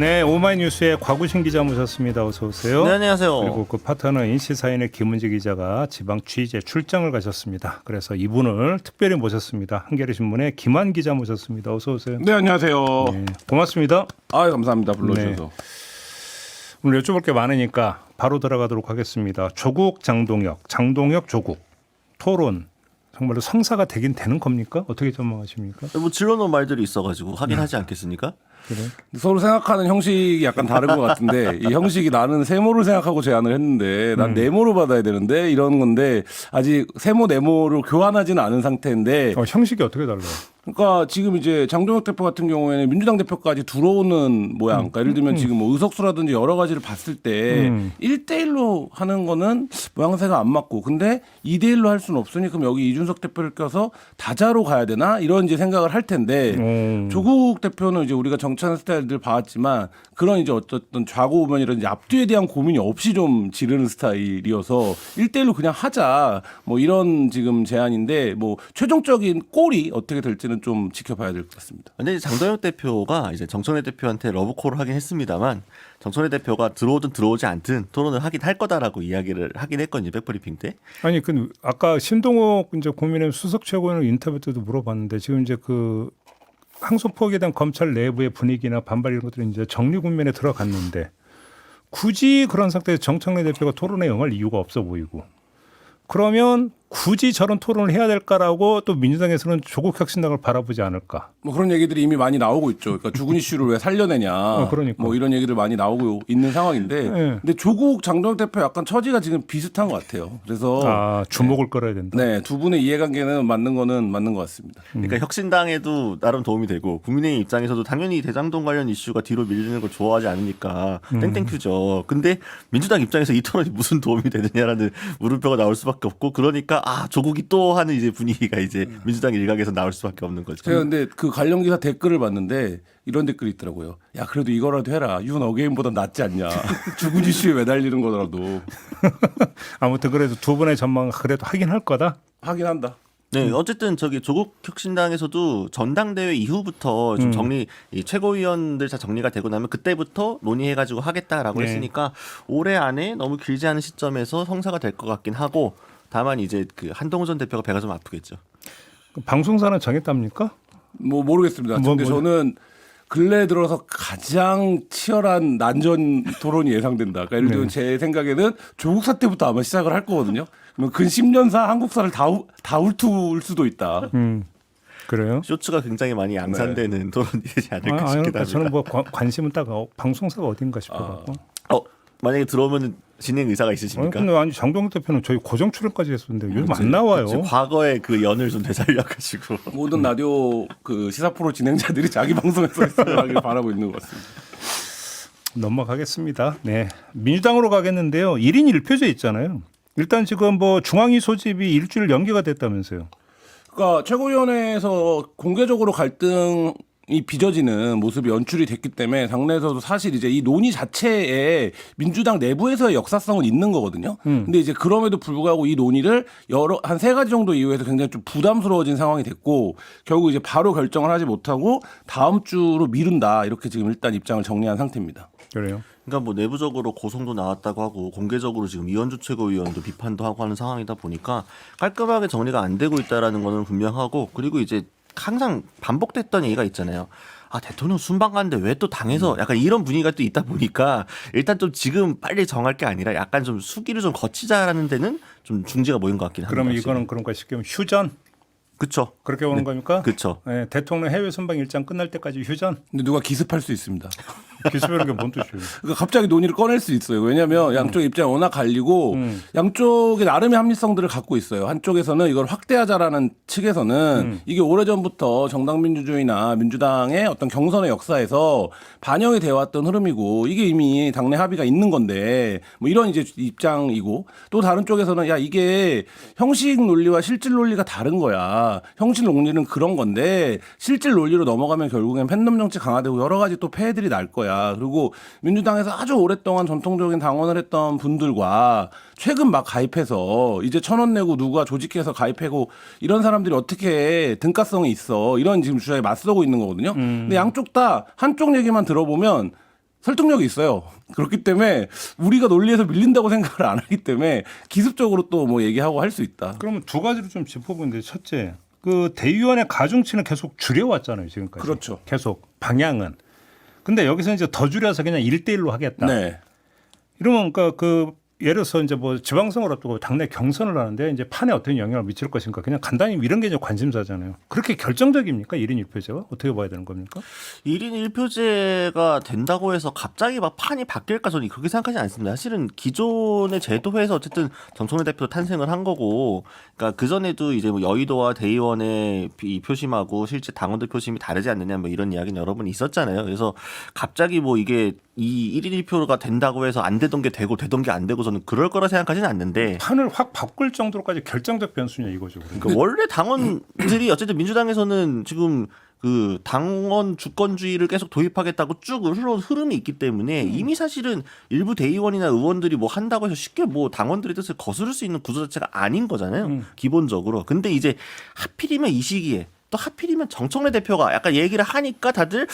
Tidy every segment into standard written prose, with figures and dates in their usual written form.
네, 오마이뉴스의 곽우신 기자 모셨습니다. 어서 오세요. 네, 안녕하세요. 그리고 그 파트너인 시사인의 김은지 기자가 지방 취재 출장을 가셨습니다. 그래서 이분을 특별히 모셨습니다. 한겨레신문의 김한 기자 모셨습니다. 어서 오세요. 네, 안녕하세요. 네, 고맙습니다. 아, 감사합니다. 불러주셔서. 네. 오늘 여쭤볼 게 많으니까 바로 들어가도록 하겠습니다. 조국 장동혁, 장동혁 조국 토론 정말로 성사가 되긴 되는 겁니까? 어떻게 전망하십니까? 뭐 질러놓은 말들이 있어가지고 하긴 하지 않겠습니까? 그래? 서로 생각하는 형식이 약간 다른 것 같은데 이 형식이 나는 세모를 생각하고 제안을 했는데 난 네모로 받아야 되는데 이런 건데 아직 세모 네모로 교환하지는 않은 상태인데 형식이 어떻게 달라요? 그러니까 지금 이제 장동혁 대표 같은 경우에는 민주당 대표까지 들어오는 모양. 그러니까 예를 들면 지금 뭐 의석수라든지 여러 가지를 봤을 때 1대1로 하는 거는 모양새가 안 맞고 근데 2대1로 할 수는 없으니 그럼 여기 이준석 대표를 껴서 다자로 가야 되나? 이런 이제 생각을 할 텐데 조국 대표는 이제 우리가 정치하는 스타일들 봐왔지만 그런 이제 어떤 좌고우면이라든지 앞뒤에 대한 고민이 없이 좀 지르는 스타일이어서 1대1로 그냥 하자. 뭐 이런 지금 제안인데 뭐 최종적인 꼴이 어떻게 될지는 좀 지켜봐야 될 것 같습니다. 근데 장동혁 대표가 이제 정청래 대표한테 러브콜을 하긴 했습니다만 정청래 대표가 들어오든 들어오지 않든 토론을 하긴 할 거다라고 이야기를 하긴 했거든요. 백브리핑 때. 아니 그 아까 신동욱 이제 국민의힘 수석 최고위원 인터뷰 때도 물어봤는데 지금 이제 그 항소포기에 대한 검찰 내부의 분위기나 반발 이런 것들이 이제 정리 국면에 들어갔는데 굳이 그런 상태에서 정청래 대표가 토론에 응할 이유가 없어 보이고 그러면 굳이 저런 토론을 해야 될까라고 또 민주당에서는 조국 혁신당을 바라보지 않을까. 뭐 그런 얘기들이 이미 많이 나오고 있죠. 그러니까 죽은 이슈를 왜 살려내냐. 그러니까. 뭐 이런 얘기들 많이 나오고 있는 상황인데. 네. 근데 조국 장동혁 대표 약간 처지가 지금 비슷한 것 같아요. 그래서 주목을 끌어야 된다. 네, 두 분의 이해관계는 맞는 거는 맞는 것 같습니다. 그러니까 혁신당에도 나름 도움이 되고 국민의힘 입장에서도 당연히 대장동 관련 이슈가 뒤로 밀리는 걸 좋아하지 않으니까 땡땡큐죠. 근데 민주당 입장에서 이 토론이 무슨 도움이 되느냐라는 물음표가 나올 수밖에 없고 그러니까 조국이 또 하는 이제 분위기가 이제 민주당 일각에서 나올 수밖에 없는 거죠. 제가 근데 그 관련 기사 댓글을 봤는데 이런 댓글이 있더라고요. 야, 그래도 이거라도 해라. 윤 어게인보다 낫지 않냐. 죽은 이슈에 매달리는 거더라도. 아무튼 그래도 두 분의 전망 그래도 하긴 할 거다. 하긴 한다. 네, 어쨌든 조국 혁신당에서도 전당대회 이후부터 좀 정리, 이 최고위원들 다 정리가 되고 나면 그때부터 논의해가지고 하겠다라고 했으니까 올해 안에 너무 길지 않은 시점에서 성사가 될 것 같긴 하고 다만 이제 그 한동훈 전 대표가 배가 좀 아프겠죠. 방송사는 정했답니까? 뭐 모르겠습니다. 근데 저는 근래 들어서 가장 치열한 난전 토론이 예상된다. 그러니까 예를 들면 제 생각에는 조국 사태부터 아마 시작을 할 거거든요. 그러면 근 10년사 한국사를 다 훑을 수도 있다. 그래요? 쇼츠가 굉장히 많이 양산되는 토론이 되지 않을까 싶기도 그러니까 합니다. 저는 뭐 관심은 딱 방송사가 어딘가 싶어갖고. 만약에 들어오면 진행 의사가 있으십니까? 근데 아니 장동혁 대표는 저희 고정 출연까지 했었는데 요즘 안 나와요. 과거의 그 연을 좀 되살려가지고 모든 라디오 그 시사 프로 진행자들이 자기 방송에서 했으라길 바라고 있는 것 같습니다. 넘어가겠습니다. 네, 민주당으로 가겠는데요. 1인 1표제 있잖아요. 일단 지금 뭐 중앙위 소집이 일주일 연기가 됐다면서요. 그러니까 최고위원회에서 공개적으로 갈등이 빚어지는 모습이 연출이 됐기 때문에 당내에서도 사실 이제 이 논의 자체에 민주당 내부에서의 역사성은 있는 거거든요. 근데 이제 그럼에도 불구하고 이 논의를 한 세 가지 정도 이유에서 굉장히 좀 부담스러워진 상황이 됐고 결국 이제 바로 결정을 하지 못하고 다음 주로 미룬다 이렇게 지금 일단 입장을 정리한 상태입니다. 그래요. 그러니까 뭐 내부적으로 고성도 나왔다고 하고 공개적으로 지금 이현주 최고위원도 비판도 하고 하는 상황이다 보니까 깔끔하게 정리가 안 되고 있다라는 거는 분명하고 그리고 이제 항상 반복됐던 얘기가 있잖아요. 대통령 순방 가는데 왜 또 당에서 약간 이런 분위기가 또 있다 보니까 일단 좀 지금 빨리 정할 게 아니라 약간 좀 수기를 좀 거치자라는 데는 좀 중지가 모인 것 같긴 합니다. 그러면 이거는 그런 거 쉽게 하면 휴전? 그렇죠. 그렇게 보는 겁니까? 그렇죠. 네, 대통령 해외 순방 일정 끝날 때까지 휴전? 근데 누가 기습할 수 있습니다. 기습이라는 게 뭔 뜻이에요? 그러니까 갑자기 논의를 꺼낼 수 있어요. 왜냐하면 양쪽 입장이 워낙 갈리고 양쪽의 나름의 합리성들을 갖고 있어요. 한쪽에서는 이걸 확대하자라는 측에서는 이게 오래전부터 정당민주주의나 민주당의 어떤 경선의 역사에서 반영이 되어 왔던 흐름이고 이게 이미 당내 합의가 있는 건데 뭐 이런 이제 입장이고 또 다른 쪽에서는 야 이게 형식 논리와 실질 논리가 다른 거야. 형식 논리는 그런 건데 실질 논리로 넘어가면 결국엔 팬덤 정치 강화되고 여러 가지 또 폐해들이 날 거야. 그리고 민주당에서 아주 오랫동안 전통적인 당원을 했던 분들과 최근 막 가입해서 이제 1,000원 내고 누가 조직해서 가입하고 이런 사람들이 어떻게 등가성이 있어. 이런 지금 주장에 맞서고 있는 거거든요. 근데 양쪽 다 한쪽 얘기만 들어보면 설득력이 있어요. 그렇기 때문에 우리가 논리에서 밀린다고 생각을 안 하기 때문에 기습적으로 또 뭐 얘기하고 할 수 있다. 그러면 두 가지로 좀 짚어보는데 첫째, 그 대의원의 가중치는 계속 줄여왔잖아요 지금까지. 그렇죠. 계속 방향은. 근데 여기서 이제 더 줄여서 그냥 1대1로 하겠다. 네. 이러면 그러니까 그 예를 들어서 이제 뭐 지방선거를 앞두고 당내 경선을 하는데 이제 판에 어떤 영향을 미칠 것인가 그냥 간단히 이런 게 이제 관심사잖아요. 그렇게 결정적입니까? 1인 1표제가 어떻게 봐야 되는 겁니까? 1인 1표제가 된다고 해서 갑자기 막 판이 바뀔까 저는 그렇게 생각하지 않습니다. 사실은 기존의 제도에서 어쨌든 정청래 대표 탄생을 한 거고, 그러니까 그 전에도 이제 뭐 여의도와 대의원의 이 표심하고 실제 당원들 표심이 다르지 않느냐 뭐 이런 이야기는 여러 번 있었잖아요. 그래서 갑자기 뭐 이게 이 1인 1표가 된다고 해서 안 되던 게 되고 되던 게 안 되고 저는 그럴 거라 생각하지는 않는데. 판을 확 바꿀 정도로까지 결정적 변수냐 이거죠. 그러니까 원래 당원들이 어쨌든 민주당에서는 지금 그 당원 주권주의를 계속 도입하겠다고 쭉 흐름이 있기 때문에 이미 사실은 일부 대의원이나 의원들이 뭐 한다고 해서 쉽게 뭐 당원들의 뜻을 거스를 수 있는 구조 자체가 아닌 거잖아요. 기본적으로. 근데 이제 하필이면 이 시기에 또 하필이면 정청래 대표가 약간 얘기를 하니까 다들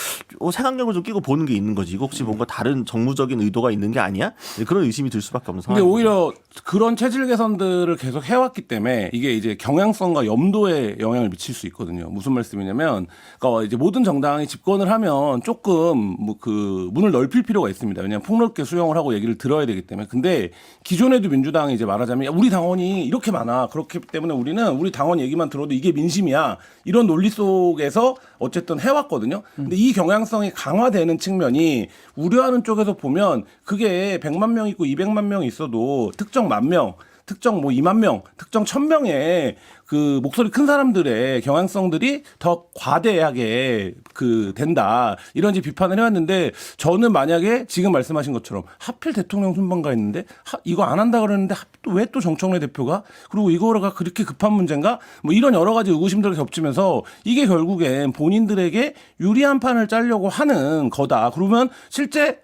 색안경을 좀 끼고 보는 게 있는 거지. 이거 혹시 뭔가 다른 정무적인 의도가 있는 게 아니야? 그런 의심이 들 수밖에 없는 근데 상황입니다. 오히려 그런 체질 개선들을 계속 해왔기 때문에 이게 이제 경향성과 염도에 영향을 미칠 수 있거든요. 무슨 말씀이냐면, 그러니까 이제 모든 정당이 집권을 하면 조금 뭐 그 문을 넓힐 필요가 있습니다. 왜냐하면 폭넓게 수용을 하고 얘기를 들어야 되기 때문에. 근데 기존에도 민주당이 이제 말하자면 야, 우리 당원이 이렇게 많아. 그렇기 때문에 우리는 우리 당원 얘기만 들어도 이게 민심이야. 이런 논리 속에서 어쨌든 해왔거든요. 근데 이 경향성이 강화되는 측면이 우려하는 쪽에서 보면 그게 100만 명 있고 200만 명 있어도 특정 만 명, 특정 뭐 2만 명, 특정 1000명의 그 목소리 큰 사람들의 경향성들이 더 과대하게 그 된다. 이런 이제 비판을 해왔는데 저는 만약에 지금 말씀하신 것처럼 하필 대통령 순방가 있는데 이거 안 한다 그러는데 왜 또 정청래 대표가 그리고 이거가 그렇게 급한 문제인가? 뭐 이런 여러 가지 의구심들을 겹치면서 이게 결국엔 본인들에게 유리한 판을 짜려고 하는 거다. 그러면 실제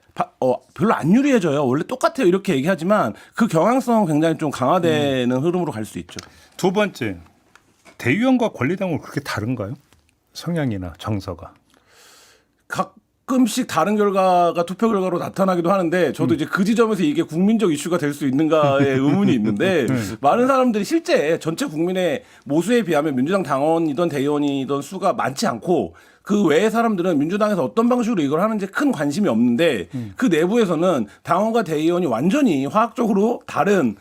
별로 안 유리해져요. 원래 똑같아요. 이렇게 얘기하지만 그 경향성은 굉장히 좀 강화되는 흐름으로 갈 수 있죠. 두 번째, 대의원과 권리당은 그렇게 다른가요? 성향이나 정서가. 가끔씩 다른 결과가 투표 결과로 나타나기도 하는데 저도 이제 그 지점에서 이게 국민적 이슈가 될 수 있는가에 의문이 있는데 많은 사람들이 실제 전체 국민의 모수에 비하면 민주당 당원이든 대의원이든 수가 많지 않고 그 외의 사람들은 민주당에서 어떤 방식으로 이걸 하는지 큰 관심이 없는데 그 내부에서는 당원과 대의원이 완전히 화학적으로 다른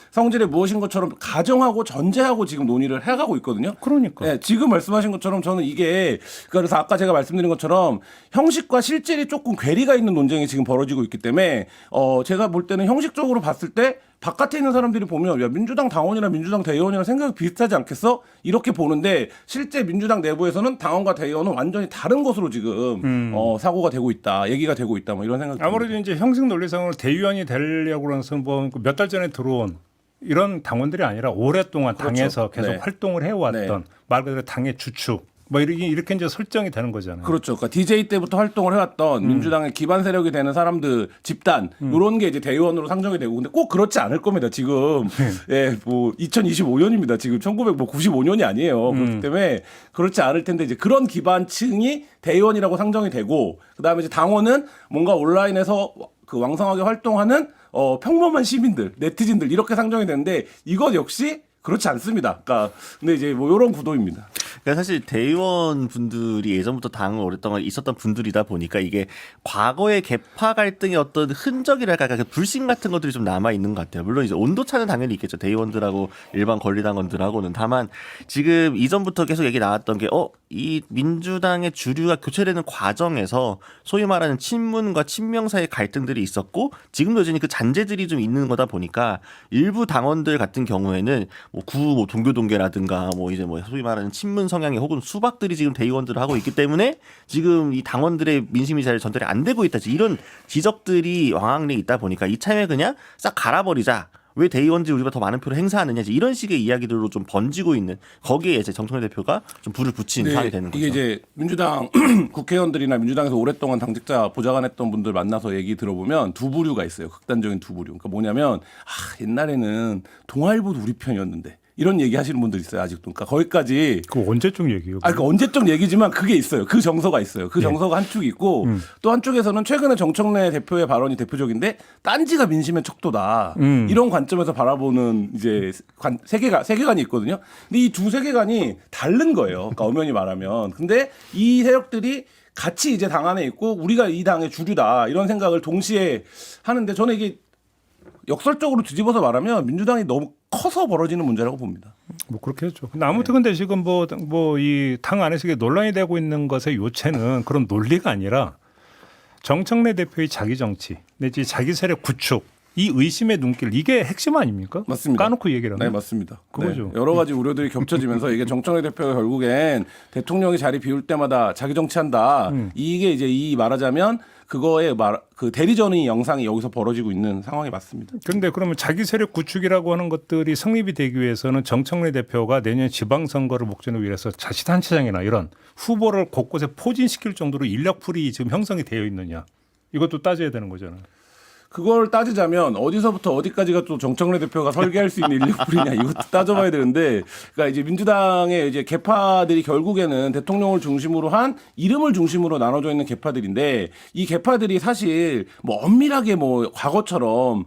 성질의 무엇인 것처럼 가정하고 전제하고 지금 논의를 해가고 있거든요. 그러니까. 네, 지금 말씀하신 것처럼 저는 이게 그래서 아까 제가 말씀드린 것처럼 형식과 실질이 조금 괴리가 있는 논쟁이 지금 벌어지고 있기 때문에 제가 볼 때는 형식적으로 봤을 때 바깥에 있는 사람들이 보면 야 민주당 당원이나 민주당 대의원이랑 생각이 비슷하지 않겠어? 이렇게 보는데 실제 민주당 내부에서는 당원과 대의원은 완전히 다른 것으로 지금 사고가 되고 있다, 얘기가 되고 있다, 뭐 이런 생각이 아무래도 듭니다. 이제 형식 논리상으로 대의원이 되려고 그러는 뭐 몇 달 전에 들어온 이런 당원들이 아니라 오랫동안 그렇죠. 당에서 계속 네. 활동을 해왔던 네. 말 그대로 당의 주축 뭐 이렇게 이제 설정이 되는 거잖아요. 그렇죠. 그러니까 DJ 때부터 활동을 해왔던 민주당의 기반 세력이 되는 사람들 집단 이런 게 이제 대의원으로 상정이 되고 근데 꼭 그렇지 않을 겁니다. 지금 예, 뭐 2025년입니다. 지금 1995년이 아니에요. 그렇기 때문에 그렇지 않을 텐데 이제 그런 기반층이 대의원이라고 상정이 되고 그다음에 이제 당원은 뭔가 온라인에서 그 왕성하게 활동하는 평범한 시민들, 네티즌들 이렇게 상정이 되는데 이것 역시 그렇지 않습니다. 그러니까 근데 이제 뭐 이런 구도입니다. 그러니까 사실 대의원 분들이 예전부터 당을 오랫동안 있었던 분들이다 보니까 이게 과거의 계파 갈등의 어떤 흔적이랄까 그 불신 같은 것들이 좀 남아 있는 것 같아요. 물론 이제 온도차는 당연히 있겠죠. 대의원들하고 일반 권리당원들하고는. 다만 지금 이전부터 계속 얘기 나왔던 게 이 민주당의 주류가 교체되는 과정에서 소위 말하는 친문과 친명 사이의 갈등들이 있었고 지금도 여전히 그 잔재들이 좀 있는 거다 보니까 일부 당원들 같은 경우에는 뭐 동교동계라든가 뭐 이제 뭐 소위 말하는 친문 성향의 혹은 수박들이 지금 대의원들을 하고 있기 때문에 지금 이 당원들의 민심이 잘 전달이 안 되고 있다. 이런 지적들이 왕왕리 있다 보니까 이참에 그냥 싹 갈아버리자. 왜 대의원들이 우리가 더 많은 표를 행사하느냐 이런 식의 이야기들로 좀 번지고 있는 거기에 이제 정청래 대표가 좀 불을 붙인 상황이 되는 거죠. 이게 이제 민주당 국회의원들이나 민주당에서 오랫동안 당직자 보좌관했던 분들 만나서 얘기 들어보면 두 부류가 있어요. 극단적인 두 부류. 그러니까 뭐냐면 옛날에는 동아일보도 우리 편이었는데 이런 얘기 하시는 분들 있어요. 아직도. 그러니까 거기까지 그 언제적 얘기예요? 그러니까 언제적 얘기지만 그게 있어요. 그 정서가 있어요. 그 정서가 한축이 있고 또 한쪽에서는 최근에 정청래 대표의 발언이 대표적인데 딴지가 민심의 척도다. 이런 관점에서 바라보는 이제 세계관이 있거든요. 근데 이 두 세계관이 다른 거예요. 그러니까 엄연히 말하면. 근데 이 세력들이 같이 이제 당 안에 있고 우리가 이 당의 주류다 이런 생각을 동시에 하는데 저는 이게 역설적으로 뒤집어서 말하면 민주당이 너무 커서 벌어지는 문제라고 봅니다. 뭐 그렇게 했죠. 근데 아무튼 근데 지금 뭐 이 당 안에서 이게 논란이 되고 있는 것의 요체는 그런 논리가 아니라 정청래 대표의 자기 정치 내지 자기 세력 구축 이 의심의 눈길 이게 핵심 아닙니까? 맞습니다. 까놓고 얘기를 하면. 네, 맞습니다. 그거죠. 네, 여러 가지 우려들이 겹쳐지면서 이게 정청래 대표가 결국엔 대통령이 자리 비울 때마다 자기 정치한다. 이게 이제 이 말하자면 그거의 그 대리전의 영상이 여기서 벌어지고 있는 상황이 맞습니다. 그런데 그러면 자기 세력 구축이라고 하는 것들이 성립이 되기 위해서는 정청래 대표가 내년 지방선거를 목전에 위해서 자치단체장이나 이런 후보를 곳곳에 포진시킬 정도로 인력풀이 지금 형성이 되어 있느냐. 이것도 따져야 되는 거잖아요. 그걸 따지자면 어디서부터 어디까지가 또 정청래 대표가 설계할 수 있는 인력풀이냐 이것도 따져봐야 되는데, 그러니까 이제 민주당의 이제 계파들이 결국에는 대통령을 중심으로 한 이름을 중심으로 나눠져 있는 계파들인데 이 계파들이 사실 뭐 엄밀하게 뭐 과거처럼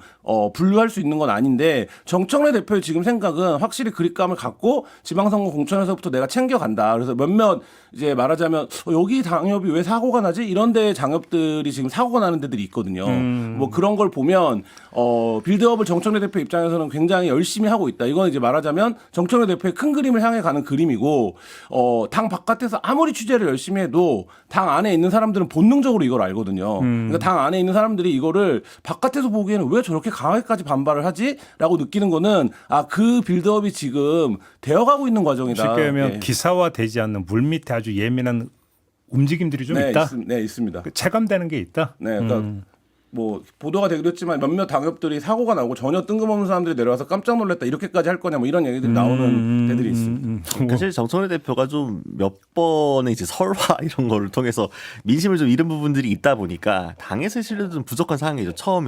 분류할 수 있는 건 아닌데 정청래 대표의 지금 생각은 확실히 그립감을 갖고 지방선거 공천에서부터 내가 챙겨간다. 그래서 몇몇 이제 말하자면 여기 당협이 왜 사고가 나지? 이런 데 장협들이 지금 사고가 나는 데들이 있거든요. 뭐 그런 걸 보면 빌드업을 정청래 대표 입장에서는 굉장히 열심히 하고 있다. 이건 이제 말하자면 정청래 대표의 큰 그림을 향해 가는 그림이고 당 바깥에서 아무리 취재를 열심히 해도 당 안에 있는 사람들은 본능적으로 이걸 알거든요. 그러니까 당 안에 있는 사람들이 이거를 바깥에서 보기에는 왜 저렇게 강하게까지 반발을 하지?라고 느끼는 거는 그 빌드업이 지금 되어가고 있는 과정이다. 쉽게 하면 네. 기사화되지 않는 물밑에 아주 예민한 움직임들이 좀 있다. 네, 있습니다. 체감되는 게 있다. 네, 그러니까 뭐 보도가 되기도 했지만 몇몇 당협들이 사고가 나고 전혀 뜬금없는 사람들이 내려와서 깜짝 놀랐다 이렇게까지 할 거냐 뭐 이런 얘기들이 나오는 데들이 있습니다. 사실 정청래 대표가 좀 몇 번의 이제 설화 이런 거를 통해서 민심을 좀 잃은 부분들이 있다 보니까 당에서의 신뢰도 좀 부족한 상황이죠. 처음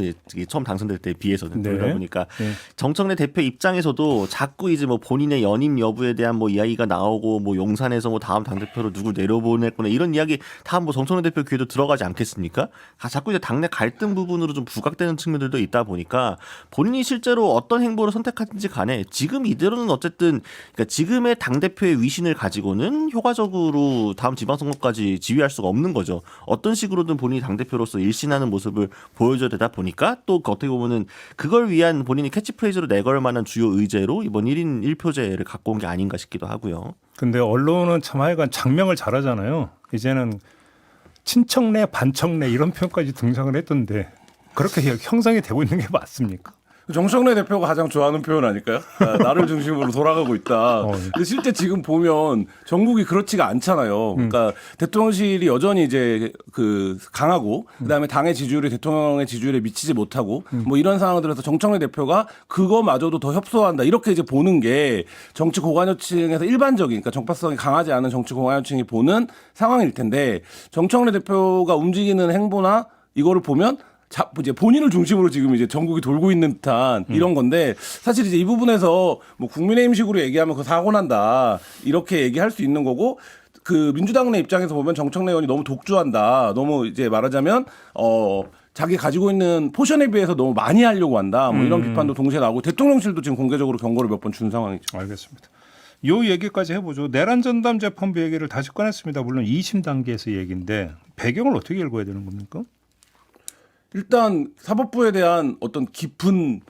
당선될 때에 비해서는. 네. 그러다 보니까 네. 정청래 대표 입장에서도 자꾸 이제 뭐 본인의 연임 여부에 대한 뭐 이야기가 나오고 뭐 용산에서 뭐 다음 당대표로 누굴 내려보낼 거나 이런 이야기 다 뭐 정청래 대표 귀에도 들어가지 않겠습니까? 자꾸 이제 당내 갈등 부분으로 좀 부각되는 측면들도 있다 보니까 본인이 실제로 어떤 행보를 선택하든지 간에 지금 이대로는 어쨌든 그러니까 지금의 당대표의 위신을 가지고는 효과적으로 다음 지방선거까지 지휘할 수가 없는 거죠. 어떤 식으로든 본인이 당대표로서 일신하는 모습을 보여줘야 되다 보니까 또 어떻게 보면은 그걸 위한 본인이 캐치프레이즈로 내걸 만한 주요 의제로 이번 1인 1표제를 갖고 온 게 아닌가 싶기도 하고요. 근데 언론은 참 하여간 장명을 잘하잖아요. 이제는 친청래, 반청래 이런 표현까지 등장을 했던데 그렇게 형성이 되고 있는 게 맞습니까? 정청래 대표가 가장 좋아하는 표현 아닐까요? 나를 중심으로 돌아가고 있다. 근데 실제 지금 보면 전국이 그렇지가 않잖아요. 그러니까 대통령실이 여전히 이제 그 강하고 그다음에 당의 지지율이 대통령의 지지율에 미치지 못하고 뭐 이런 상황들에서 정청래 대표가 그거마저도 더 협소한다. 이렇게 이제 보는 게 정치 고관여층에서 일반적인 그러니까 정파성이 강하지 않은 정치 고관여층이 보는 상황일 텐데 정청래 대표가 움직이는 행보나 이거를 보면 이제 본인을 중심으로 지금 이제 전국이 돌고 있는 듯한 이런 건데 사실 이제 이 부분에서 뭐 국민의힘식으로 얘기하면 그 사고 난다 이렇게 얘기할 수 있는 거고 그 민주당 내 입장에서 보면 정청래 의원이 너무 독주한다. 너무 이제 말하자면 자기 가지고 있는 포션에 비해서 너무 많이 하려고 한다. 뭐 이런 비판도 동시에 나오고 대통령실도 지금 공개적으로 경고를 몇 번 준 상황이죠. 알겠습니다. 요 얘기까지 해보죠. 내란 전담 재판부 얘기를 다시 꺼냈습니다. 물론 2심 단계에서 얘기인데 배경을 어떻게 읽어야 되는 겁니까? 일단 사법부에 대한 어떤 깊은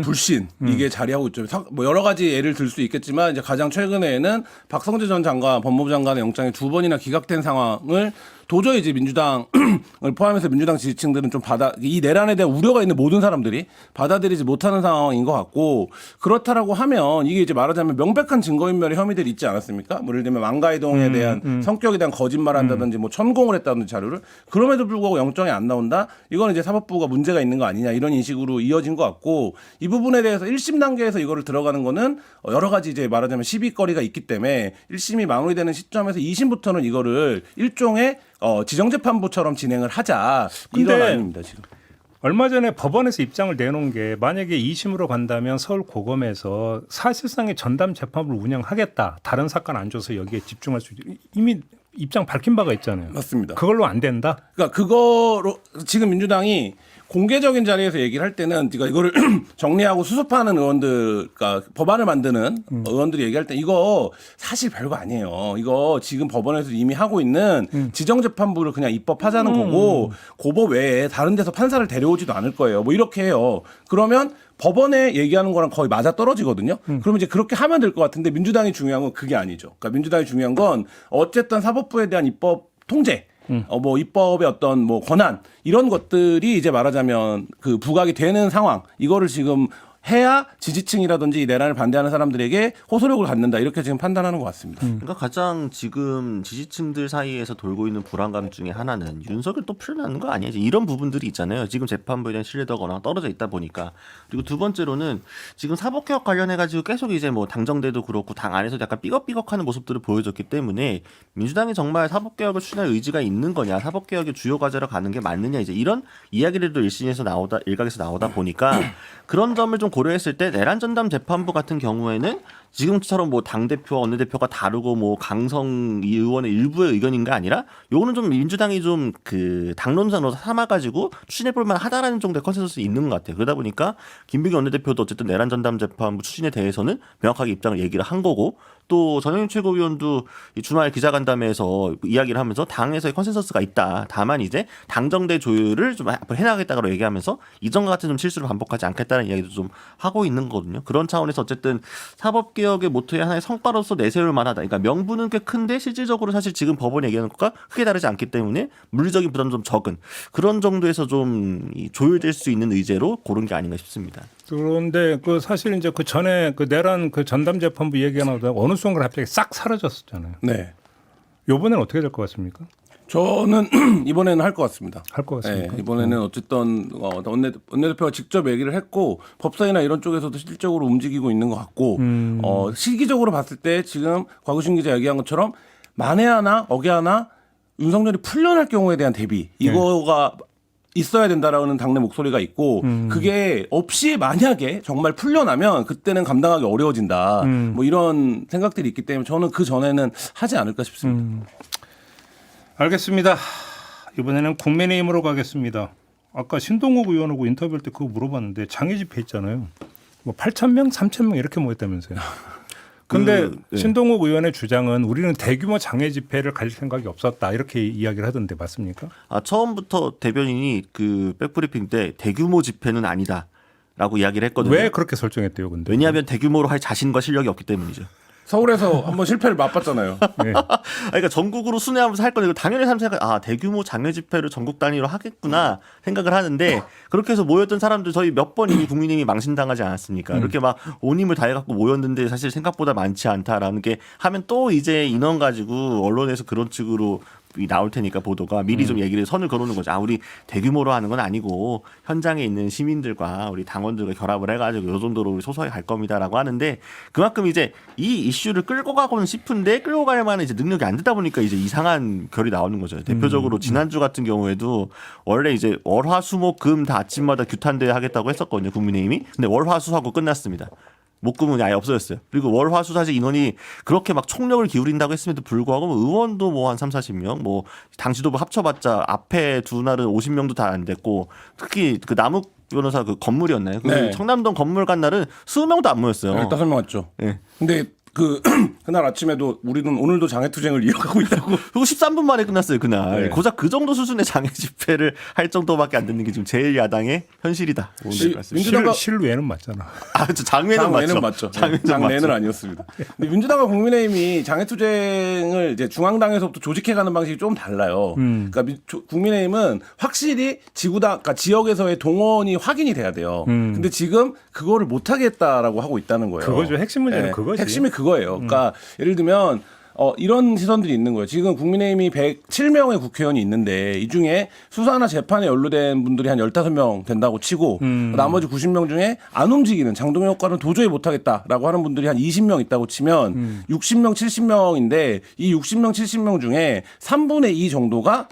불신? 이게 자리하고 있죠. 뭐 여러 가지 예를 들 수 있겠지만 이제 가장 최근에는 박성재 전 장관 법무부 장관의 영장이 2번이나 기각된 상황을 도저히 이제 민주당을 포함해서 민주당 지지층들은 좀 이 내란에 대한 우려가 있는 모든 사람들이 받아들이지 못하는 상황인 것 같고 그렇다라고 하면 이게 이제 말하자면 명백한 증거인멸의 혐의들이 있지 않았습니까? 뭐 예를 들면 망가이동에 대한 성격에 대한 거짓말한다든지 뭐 천공을 했다든지 자료를 그럼에도 불구하고 영장이 안 나온다? 이건 이제 사법부가 문제가 있는 거 아니냐 이런 인식으로 이어진 것 같고 이 부분에 대해서 1심 단계에서 이거를 들어가는 거는 여러 가지 이제 말하자면 시비거리가 있기 때문에 1심이 마무리되는 시점에서 2심부터는 이거를 일종의 지정재판부처럼 진행을 하자 이런 안입니다 지금. 얼마 전에 법원에서 입장을 내놓은 게 만약에 2심으로 간다면 서울고검에서 사실상의 전담 재판을 운영하겠다. 다른 사건 안 줘서 여기에 집중할 수 있다. 이미 입장 밝힌 바가 있잖아요. 맞습니다. 그걸로 안 된다? 그러니까 그거로 지금 민주당이 공개적인 자리에서 얘기를 할 때는 이거를 정리하고 수습하는 의원들, 그러니까 법안을 만드는 의원들이 얘기할 때 이거 사실 별거 아니에요. 이거 지금 법원에서 이미 하고 있는 지정재판부를 그냥 입법하자는 거고 고법 외에 다른 데서 판사를 데려오지도 않을 거예요. 뭐 이렇게 해요. 그러면 법원에 얘기하는 거랑 거의 맞아 떨어지거든요. 그러면 이제 그렇게 하면 될 것 같은데 민주당이 중요한 건 그게 아니죠. 그러니까 민주당이 중요한 건 어쨌든 사법부에 대한 입법 통제, 뭐 입법의 어떤 뭐 권한 이런 것들이 이제 말하자면 그 부각이 되는 상황 이거를 지금 해야 지지층이라든지 이 내란을 반대하는 사람들에게 호소력을 갖는다 이렇게 지금 판단하는 것 같습니다. 그러니까 가장 지금 지지층들 사이에서 돌고 있는 불안감 중에 하나는 윤석열 또 풀려나는 거 아니야? 이런 부분들이 있잖아요. 지금 재판부에 대한 신뢰도가 떨어져 있다 보니까. 그리고 두 번째로는 지금 사법개혁 관련해가지고 계속 이제 뭐 당정대도 그렇고 당 안에서 약간 삐걱삐걱하는 모습들을 보여줬기 때문에 민주당이 정말 사법개혁을 추진할 의지가 있는 거냐, 사법개혁의 주요 과제로 가는 게 맞느냐, 이제 이런 이야기들도 일각에서 나오다 보니까 그런 점을 좀 고려했을 때 내란 전담 재판부 같은 경우에는 지금처럼 뭐 당대표와 원내대표가 다르고 뭐 강성 의원의 일부의 의견인 게 아니라 요거는 좀 민주당이 좀 그 당론상으로 삼아가지고 추진해볼 만하다라는 정도의 컨센서스가 있는 것 같아요. 그러다 보니까 김부겸 원내대표도 어쨌든 내란 전담 재판부 추진에 대해서는 명확하게 입장을 얘기를 한 거고 또 전영인 최고위원도 이 주말 기자간담회에서 이야기를 하면서 당에서의 컨센서스가 있다. 다만 이제 당정대 조율을 좀 해나가겠다고 얘기하면서 이전과 같은 좀 실수를 반복하지 않겠다는 이야기도 좀 하고 있는 거거든요. 그런 차원에서 어쨌든 사법개혁의 모토의 하나의 성과로서 내세울 만하다. 그러니까 명분은 꽤 큰데 실질적으로 사실 지금 법원이 얘기하는 것과 크게 다르지 않기 때문에 물리적인 부담은 좀 적은 그런 정도에서 좀 조율될 수 있는 의제로 고른 게 아닌가 싶습니다. 그런데 그 사실 이제 그 전에 그 내란 그 전담 재판부 얘기가 나오다가 어느 순간 갑자기 싹 사라졌었잖아요. 네. 이번에는 어떻게 될 것 같습니까? 저는 이번에는 할 것 같습니다. 할 것 같습니까? 네, 이번에는 어쨌든 원내대표가 직접 얘기를 했고 법사위나 이런 쪽에서도 실질적으로 움직이고 있는 것 같고 시기적으로 봤을 때 지금 곽우신 기자 얘기한 것처럼 만에 하나 어게 하나 윤석열이 풀려날 경우에 대한 대비 이거가 있어야 된다라는 당내 목소리가 있고 그게 없이 만약에 정말 풀려나면 그때는 감당하기 어려워진다. 뭐 이런 생각들이 있기 때문에 저는 그 전에는 하지 않을까 싶습니다. 알겠습니다. 이번에는 국민의힘으로 가겠습니다. 아까 신동욱 의원하고 인터뷰할 때 그거 물어봤는데 장애 집회 있잖아요. 뭐 8,000명, 3,000명 이렇게 모였다면서요. 근데 네. 신동욱 의원의 주장은 우리는 대규모 장애 집회를 가질 생각이 없었다 이렇게 이야기를 하던데 맞습니까? 처음부터 대변인이 그 백브리핑 때 대규모 집회는 아니다라고 이야기를 했거든요. 왜 그렇게 설정했대요, 근데? 왜냐하면 대규모로 할 자신과 실력이 없기 때문이죠. 서울에서 한번 실패를 맛봤잖아요. 네. 그러니까 전국으로 순회하면서 할 건데 당연히 사람 생각 대규모 장외 집회를 전국 단위로 하겠구나 생각을 하는데 그렇게 해서 모였던 사람들 저희 몇 번 이미 국민의힘이 망신당하지 않았습니까? 이렇게 막 온 힘을 다해갖고 모였는데 사실 생각보다 많지 않다라는 게 하면 또 이제 인원 가지고 언론에서 그런 식으로 나올 테니까 보도가 미리 좀 얘기를 선을 그어놓는 거죠. 우리 대규모로 하는 건 아니고 현장에 있는 시민들과 우리 당원들과 결합을 해가지고 이 정도로 우리 소소하게 갈 겁니다라고 하는데 그만큼 이제 이 이슈를 끌고 가고는 싶은데 끌고 갈 만한 이제 능력이 안 되다 보니까 이제 이상한 결이 나오는 거죠. 대표적으로 지난주 같은 경우에도 원래 이제 월화수목금 다 아침마다 규탄대회 하겠다고 했었거든요. 국민의힘이. 근데 월화수하고 끝났습니다. 목금은 아예 없어졌어요. 그리고 월화수 사실 인원이 그렇게 막 총력을 기울인다고 했음에도 불구하고 의원도 뭐 한 3, 40명, 뭐 당 지도부 합쳐봤자 앞에 두 날은 50명도 다 안 됐고 특히 그 남욱 변호사 그 건물이었나요? 그 네. 청남동 건물 간 날은 20명도 안 모였어요. 15명 왔죠. 네. 근데 그날 아침에도 우리는 오늘도 장애투쟁을 이어가고 있다고. 그리고 13분 만에 끝났어요 그날. 네. 고작 그 정도 수준의 장애 집회를 할 정도밖에 안 되는 게 지금 제일 야당의 현실이다. 민주당과 실외는 맞잖아. 장외는 맞죠. 장내는 아니었습니다. 근데 민주당과 국민의힘이 장애투쟁을 이제 중앙당에서부터 조직해가는 방식이 좀 달라요. 그러니까 국민의힘은 확실히 그러니까 지역에서의 동원이 확인이 돼야 돼요. 근데 지금 그거를 못하겠다라고 하고 있다는 거예요. 그거죠. 핵심 문제는 그거지. 핵심이 그거예요. 그러니까 예를 들면 이런 시선들이 있는 거예요. 지금 국민의힘이 107명의 국회의원이 있는데 이 중에 수사나 재판에 연루된 분들이 한 15명 된다고 치고 나머지 90명 중에 안 움직이는 장동영 효과는 도저히 못하겠다라고 하는 분들이 한 20명 있다고 치면 60명, 70명인데 이 60명, 70명 중에 3분의 2 정도가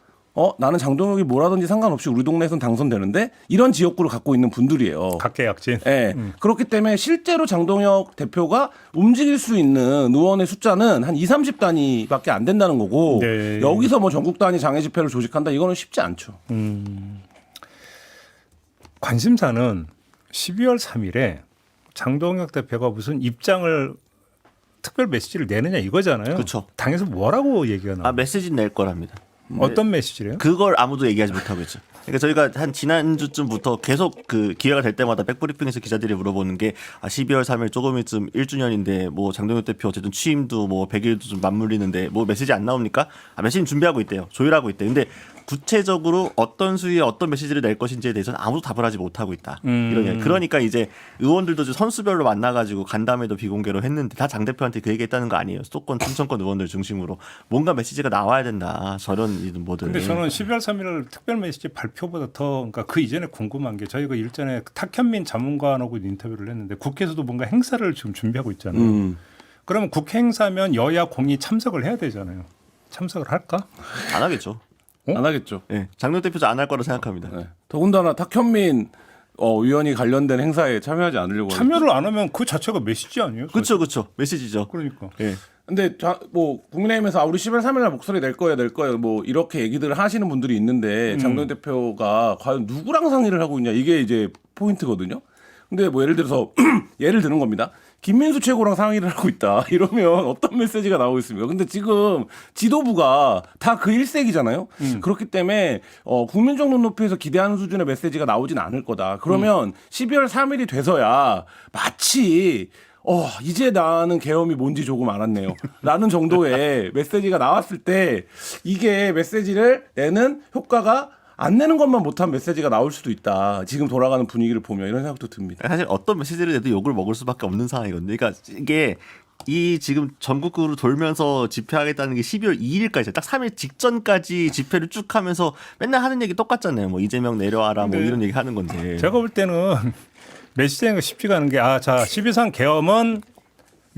나는 장동혁이 뭐라든지 상관없이 우리 동네에선 당선되는데 이런 지역구를 갖고 있는 분들이에요. 각계약진. 예. 그렇기 때문에 실제로 장동혁 대표가 움직일 수 있는 의원의 숫자는 한 2, 30단위밖에 안 된다는 거고 네. 여기서 뭐 전국 단위 장애 집회를 조직한다 이거는 쉽지 않죠. 관심사는 12월 3일에 장동혁 대표가 무슨 입장을 특별 메시지를 내느냐 이거잖아요. 그쵸. 당에서 뭐라고 얘기가 나와요? 메시지 낼 거랍니다. 어떤 메시지래요? 그걸 아무도 얘기하지 못하고 있죠. 그러니까 저희가 한 지난주쯤부터 계속 그 기회가 될 때마다 백브리핑에서 기자들이 물어보는 게 12월 3일 조금 있으면 1주년인데 뭐 장동혁 대표 어쨌든 취임도 뭐 100일도 좀 맞물리는데 뭐 메시지 안 나옵니까? 메시지 준비하고 있대요. 조율하고 있대요. 근데 구체적으로 어떤 수위에 어떤 메시지를 낼 것인지에 대해서는 아무도 답을 하지 못하고 있다. 이런 얘기. 그러니까 이제 의원들도 이제 선수별로 만나가지고 간담회도 비공개로 했는데 다 장 대표한테 그 얘기했다는 거 아니에요. 수도권, 충청권 의원들 중심으로 뭔가 메시지가 나와야 된다. 저런 뭐들. 근데 저는 12월 3일 특별 메시지 발표보다 더 그러니까 그 이전에 궁금한 게 저희가 일전에 탁현민 자문관하고 인터뷰를 했는데 국회에서도 뭔가 행사를 지금 준비하고 있잖아요. 그러면 국회 행사면 여야 공이 참석을 해야 되잖아요. 참석을 할까? 안 하겠죠. 안 하겠죠. 네. 장동혁 대표도 안 할 거라 생각합니다. 네. 더군다나 탁현민 의원이 관련된 행사에 참여하지 않으려고 참여를 안 하면 그 자체가 메시지 아니에요? 그렇죠, 그렇죠. 메시지죠. 그러니까. 예. 근데 뭐 국민의힘에서 우리 10월 3일 날 목소리 낼 거예요 뭐 이렇게 얘기들을 하시는 분들이 있는데 장동혁 대표가 과연 누구랑 상의를 하고 있냐 이게 이제 포인트거든요. 근데 뭐 예를 들어서 예를 드는 겁니다. 김민수 최고랑 상의를 하고 있다. 이러면 어떤 메시지가 나오고 있습니까? 근데 지금 지도부가 다 그 일색이잖아요. 그렇기 때문에 국민적 눈높이에서 기대하는 수준의 메시지가 나오진 않을 거다. 그러면 12월 3일이 돼서야 마치 이제 나는 계엄이 뭔지 조금 알았네요. 라는 정도의 메시지가 나왔을 때 이게 메시지를 내는 효과가 안 내는 것만 못한 메시지가 나올 수도 있다. 지금 돌아가는 분위기를 보면 이런 생각도 듭니다. 사실 어떤 메시지를 내도 욕을 먹을 수밖에 없는 상황이거든요. 그러니까 이게 이 지금 전국구로 돌면서 집회하겠다는 게 12월 2일까지 딱 3일 직전까지 집회를 쭉 하면서 맨날 하는 얘기 똑같잖아요. 뭐 이재명 내려와라 뭐 이런 얘기 하는 건데. 제가 볼 때는 메시지 내는 거 쉽지가 않은 게 자 12.3 계엄은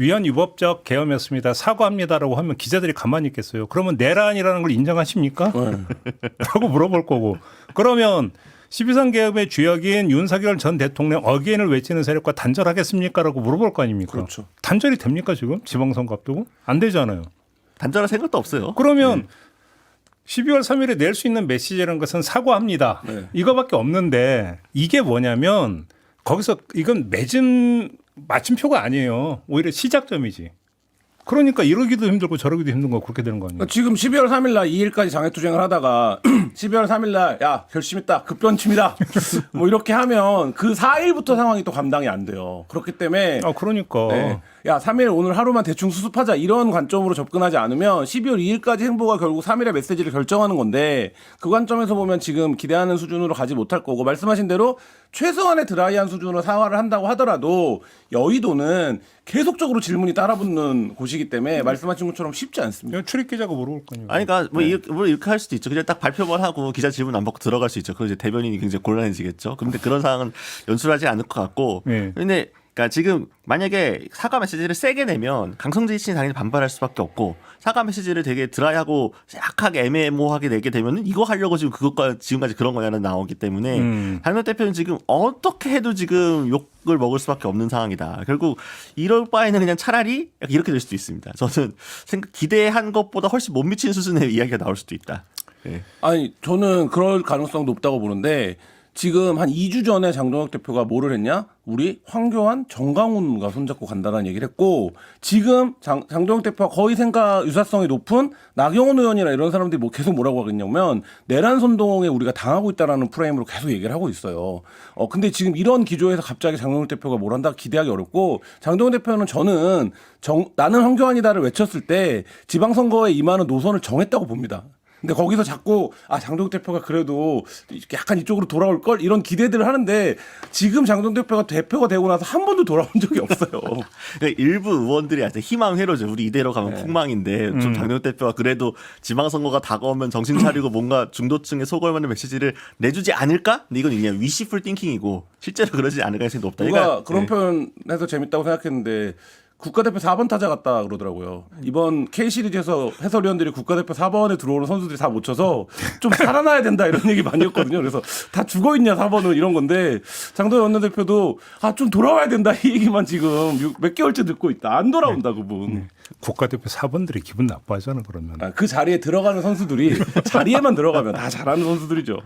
위헌 위법적 계엄이었습니다. 사과합니다라고 하면 기자들이 가만히 있겠어요. 그러면 내란이라는 걸 인정하십니까? 라고 물어볼 거고. 그러면 12.3 계엄의 주역인 윤석열 전 대통령 어게인을 외치는 세력과 단절하겠습니까? 라고 물어볼 거 아닙니까? 그렇죠. 단절이 됩니까 지금? 지방선거 앞두고? 안 되잖아요. 단절할 생각도 없어요. 그러면 12월 3일에 낼 수 있는 메시지라는 것은 사과합니다. 네. 이거밖에 없는데 이게 뭐냐면 거기서 이건 맞춤표가 아니에요. 오히려 시작점이지. 그러니까 이러기도 힘들고 저러기도 힘든 거 그렇게 되는 거 아니에요? 지금 12월 3일 날 2일까지 장애투쟁을 하다가 12월 3일 날 결심했다. 급변침이다. 뭐 이렇게 하면 그 4일부터 상황이 또 감당이 안 돼요. 그렇기 때문에 그러니까. 네. 3일 오늘 하루만 대충 수습하자 이런 관점으로 접근하지 않으면 12월 2일까지 행보가 결국 3일의 메시지를 결정하는 건데 그 관점에서 보면 지금 기대하는 수준으로 가지 못할 거고 말씀하신 대로 최소한의 드라이한 수준으로 사활을 한다고 하더라도 여의도는 계속적으로 질문이 따라붙는 곳이기 때문에 말씀하신 것처럼 쉽지 않습니다. 이건 출입 기자가 물어볼 거니까. 아니, 그러니까 뭐 이렇게 할 수도 있죠. 그냥 딱 발표만 하고 기자 질문 안 받고 들어갈 수 있죠. 그럼 이제 대변인이 굉장히 곤란해지겠죠. 그런데 그런 상황은 연출하지 않을 것 같고. 네. 근데 그러니까 지금 만약에 사과 메시지를 세게 내면 강성재 지친이 당연히 반발할 수밖에 없고 사과 메시지를 되게 드라이하고 약하게 애매모호하게 내게 되면은 이거 하려고 지금 그것과 지금까지 그런 거냐는 나오기 때문에 장동혁 대표는 지금 어떻게 해도 지금 욕을 먹을 수밖에 없는 상황이다. 결국 이럴 바에는 그냥 차라리 이렇게 될 수도 있습니다. 저는 기대한 것보다 훨씬 못 미친 수준의 이야기가 나올 수도 있다. 네. 아니 저는 그럴 가능성 높다고 보는데 지금 한 2주 전에 장동혁 대표가 뭐를 했냐? 우리 황교안, 정강훈과 손잡고 간다는 얘기를 했고 지금 장동혁 대표가 거의 유사성이 높은 나경원 의원이나 이런 사람들이 뭐 계속 뭐라고 하겠냐면 내란 선동에 우리가 당하고 있다라는 프레임으로 계속 얘기를 하고 있어요. 근데 지금 이런 기조에서 갑자기 장동혁 대표가 뭘 한다 기대하기 어렵고 장동혁 대표는 저는 나는 황교안이다를 외쳤을 때 지방선거에 임하는 노선을 정했다고 봅니다. 근데 거기서 자꾸 장동혁 대표가 그래도 약간 이쪽으로 돌아올 걸 이런 기대들을 하는데 지금 장동혁 대표가 되고 나서 한 번도 돌아온 적이 없어요. 그러니까 일부 의원들이 아직 희망 회로죠. 우리 이대로 가면 폭망인데 좀 장동혁 대표가 그래도 지방선거가 다가오면 정신 차리고 뭔가 중도층에 속을만한 메시지를 내주지 않을까? 근데 이건 그냥 위시풀 띵킹이고 실제로 그러지 않을 가능성이 높다. 누가 그런 표현해서 재밌다고 생각했는데 국가대표 4번 타자 같다 그러더라고요. 이번 K시리즈에서 해설위원들이 국가대표 4번에 들어오는 선수들이 다 못 쳐서 좀 살아나야 된다 이런 얘기 많이 했거든요. 그래서 다 죽어있냐 4번은 이런 건데 장도연 원내대표도 좀 돌아와야 된다 이 얘기만 지금 몇 개월째 듣고 있다. 안 돌아온다 그분. 국가대표 4번들이 기분 나빠하잖아 그러면. 그 자리에 들어가는 선수들이 자리에만 들어가면 다 잘하는 선수들이죠.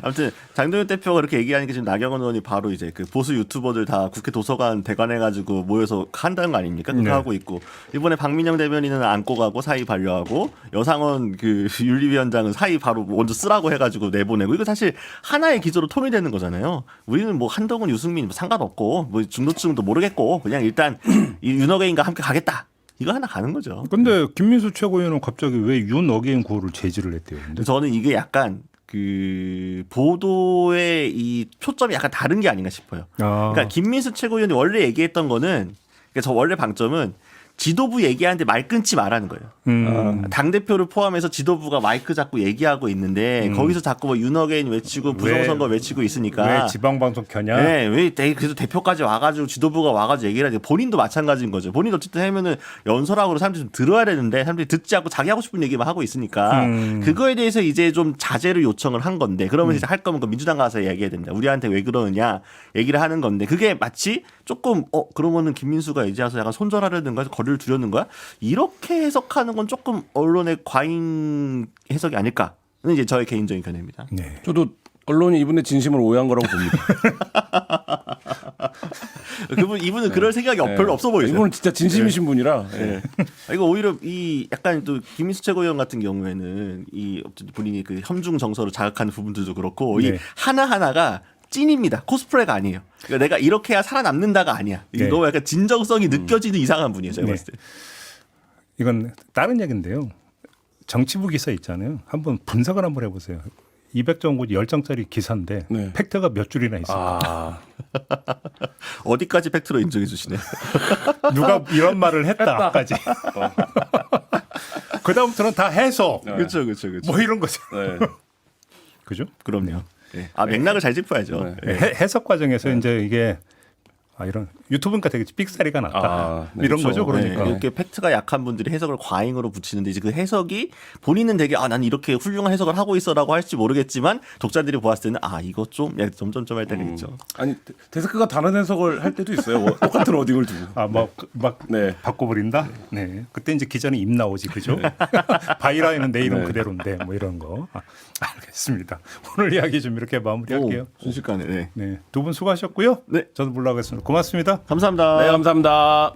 아무튼 장도연 대표가 그렇게 얘기하니까 지금 나경원 의원이 바로 이제 그 보수 유튜버들 다 국회 도서관 대관해가지고 모여서 한다는 거 아닙니까? 그거 네. 하고 있고 이번에 박민영 대변인은 안고 가고 사의 반려하고 여상원 그 윤리위원장은 사의 바로 먼저 쓰라고 해가지고 내보내고 이거 사실 하나의 기조로 통일되는 거잖아요. 우리는 뭐 한동훈, 유승민 뭐 상관없고 뭐 중도층도 모르겠고 그냥 일단 이 윤어게인과 함께 가겠다. 이거 하나 가는 거죠. 근데 김민수 최고위원은 갑자기 왜 윤어게인 구호를 제지를 했대요? 근데 저는 이게 약간 그 보도의 이 초점이 약간 다른 게 아닌가 싶어요. 그러니까 김민수 최고위원이 원래 얘기했던 거는 그러니까 저 원래 방점은 지도부 얘기하는데 말 끊지 말라는 거예요. 당대표를 포함해서 지도부가 마이크 잡고 얘기하고 있는데 거기서 자꾸 뭐 윤어게인 외치고 부정선거 외치고 있으니까 왜 지방방송 켜냐? 네, 왜 그래서 대표까지 와가지고 지도부가 와가지고 얘기를 하지 본인도 마찬가지인 거죠. 본인 어쨌든 하면은 연설하고 사람들이 좀 들어야 되는데 사람들이 듣지 않고 자기 하고 싶은 얘기만 하고 있으니까 그거에 대해서 이제 좀 자제를 요청을 한 건데 그러면 이제 할 거면 그 민주당 가서 얘기해야 된다. 우리한테 왜 그러느냐 얘기를 하는 건데 그게 마치 조금 그러면은 김민수가 이제 와서 약간 손절하려는가 거리를 두려는 거야? 이렇게 해석하는 건 조금 언론의 과잉 해석이 아닐까는 이제 저의 개인적인 견해입니다. 네. 저도 언론이 이분의 진심을 오해한 거라고 봅니다. 이분은 그럴 생각이 별로 없어 보이죠. 이분은 진짜 진심이신 분이라. 네. 이거 오히려 이 약간 또 김민수 최고위원 같은 경우에는 이 본인이 그 혐중 정서로 자극하는 부분들도 그렇고 네. 이 하나 하나가 찐입니다. 코스프레가 아니에요. 그러니까 내가 이렇게 해야 살아남는다가 아니야. 이게 네. 너무 약간 진정성이 느껴지는 이상한 분이에요. 제가 네. 봤을 때. 이건 다른 얘기인데요. 정치부 기사 있잖아요. 한번 분석을 한번 해보세요. 200점 10장짜리 기사인데 네. 팩트가 몇 줄이나 있어요. 어디까지 팩트로 인정해 주시네. 누가 이런 말을 했다까지. 그 다음부터는 다 해석. 그렇죠. 뭐 이런 거죠. 네. 그죠? 그럼요. 네. 맥락을 잘 짚어야죠. 네. 해석 과정에서 이제 이게 이런 유튜브니까 되게 삑사리가 났다. 네, 이런 그렇죠. 거죠. 그러니까. 네, 이렇게 팩트가 약한 분들이 해석을 과잉으로 붙이는데 이제 그 해석이 본인은 되게 난 이렇게 훌륭한 해석을 하고 있어라고 할지 모르겠지만 독자들이 보았을 때는 이거 좀 점점점 할 때가 있죠. 아니 데스크가 다른 해석을 할 때도 있어요. 똑같은 워딩을 두고. 막 네. 바꿔버린다. 네. 그때 이제 기자는 입 나오지, 그죠? 바이라인은 내 이름 네. 그대로인데 뭐 이런 거. 알겠습니다. 오늘 이야기 좀 이렇게 마무리할게요. 순식간에. 네. 네. 두 분 수고하셨고요. 네. 저도 물러가겠습니다. 고맙습니다. 감사합니다. 네, 감사합니다.